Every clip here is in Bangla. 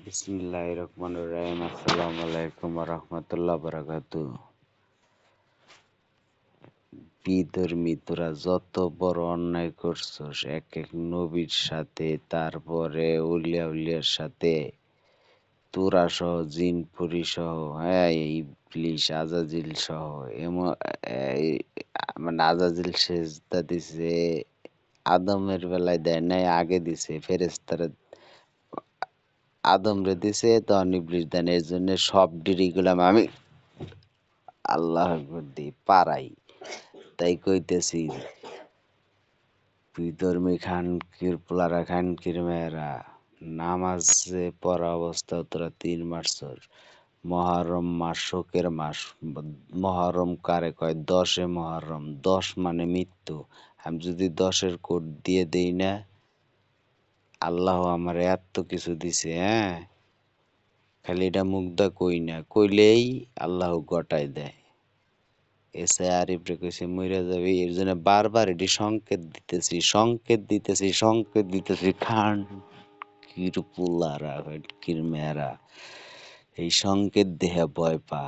বিসমিল্লাহির রহমানির রহিম। আসসালামু আলাইকুম ওয়া রাহমাতুল্লাহি ওয়া বারাকাতুহু। বিধর্মী, তোরা যত বড় অন্যায় করছস এক এক নবীর সাথে, তারপরে উলিয়া উলিয়ার সাথে, তোরা সহ জিন পরি সহ, হ্যাঁ, ইবলিস আজাজিল সহ মানে আজাজিল সেজদা দিছে আদমের বেলায় দেয় নাই, আগে দিছে ফেরেশতারা আদমরে দিছে, তখন ইবলিস দেন। এর জন্য সব ডিরি গুলাম আমি আল্লাহ আকবার দি পারাই। তাই কইতেছি, বিধর্মী খানকির পোলারা, খানকির মেয়েরা, নামাজে পড়া অবস্থায় তোরা তীর মারছস। মহরম মাস শোকের মাস। মহরম কারে কয়? 10-এ মহরম। 10 মানে মৃত্যু। আমি যদি 10-এর কোট দিয়ে দেই না, আল্লাহ আমারে এত কিছু দিছে, হ্যাঁ, খালি এটা মুখ দা কই না, কইলেই আল্লাহ গটায় দেয়। এসে আরিফরে কইছে মইরা যাবি, এর জন্য বারবার এটি সংকেত দিতেছি। খান কির পুলারা, কির মেয়েরা, এই সংকেত দেহে ভয় পা।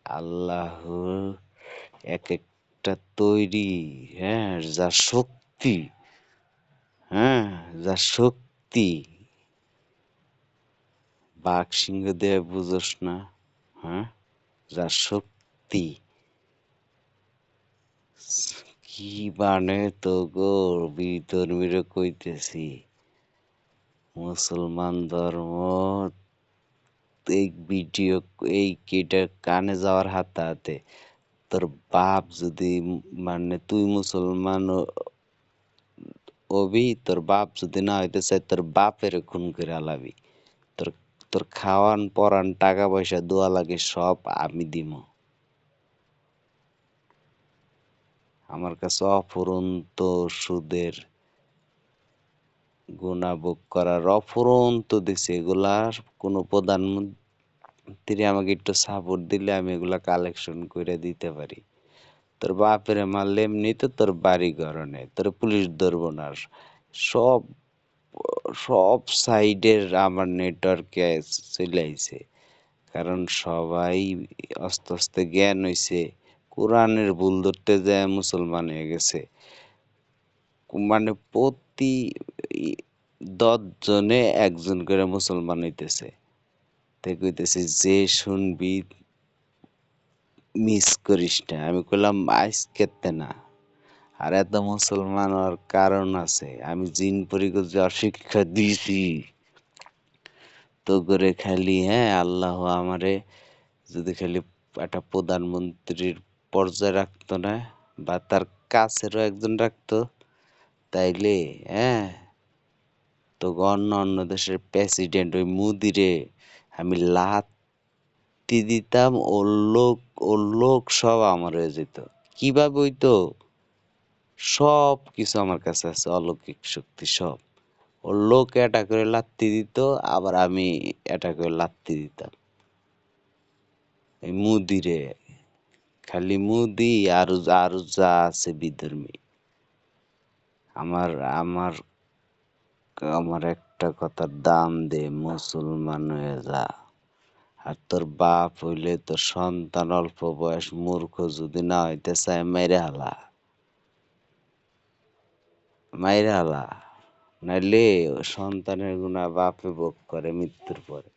আল্লাহ এক একটা তৈরি, হ্যাঁ, যা শক্তি, হ্যাঁ, যা শক্তি, বাঘ সিংহ দেহে বুঝোস না, হ্যাঁ, যা শক্তি, কি মানে তো গো, বিধর্মীরা কইতেছি, মুসলমান ধর্ম এই ভিডিও, এই কেটা কানে যাওয়ার হাতে হাতে। তোর বাপ যদি মানে তুই মুসলমান হবি, তোর বাপ যদি না হইতে চায়, তোর বাপের খুন করে আলাবি। তোর তোর খাওয়ান পরান টাকা পয়সা দোয়া লাগে সব আমি দিমু। আমার কাছে অফুরন্ত সুদের গুণাভোগ করার অফুরন্ত দিছে, এগুলার কোনো প্রধানমন্ত্রী আমাকে একটু সাপোর্ট দিলে আমি এগুলা কালেকশন করে দিতে পারি। তোর বাপেরে মারলে এমনি তো তোর বাড়ি ঘর নেই, তোর পুলিশ ধরবো না। সব সব সাইডের আমার নেটওয়ার্কে চলে আইছে, কারণ সবাই আস্তে আস্তে জ্ঞান হইছে। কোরআনের ভুল ধরতে যায় মুসলমান হয়ে গেছে। মানে প্রতি 10 জনে একজন করে মুসলমান হইতেছে। তাই কইতেছি, যে শুনবি মিস করিস না। আমি কইলাম আজকেতে না, আর এত মুসলমান হওয়ার কারণ আছে। আমি জিন পরিকে যা শিক্ষা দিয়েছি, তো করে খালি, হ্যাঁ, আল্লাহ আমারে যদি খালি একটা প্রধানমন্ত্রীর পর্যায়ে রাখতো না, বা তার কাছেরও একজন রাখতো, তাইলে, হ্যাঁ, তো অন্য অন্য দেশের প্রেসিডেন্ট ওই মুদিরে আমি লাত্তি দিতাম, ওর লোক সব আমার হয়ে যেত। কিভাবে হইতো? সব কিছু আমার কাছে আছে, অলৌকিক শক্তি সব। ওর লোক এটা করে লাত্তি দিত, আবার আমি এটা করে লাত্তি দিতাম এই মুদিরে। খালি মুদি আর আর যা আছে বিধর্মী। আমার আমার আমার একটা কথার দাম দে, মুসলমান হয়ে যা। আর তোর বাপ হইলে তোর সন্তান অল্প বয়স মূর্খ যদি না হইতে চায়, মাইরে হালা, নাইলে সন্তানের গুণা বাপে ভোগ করে মৃত্যুর পরে।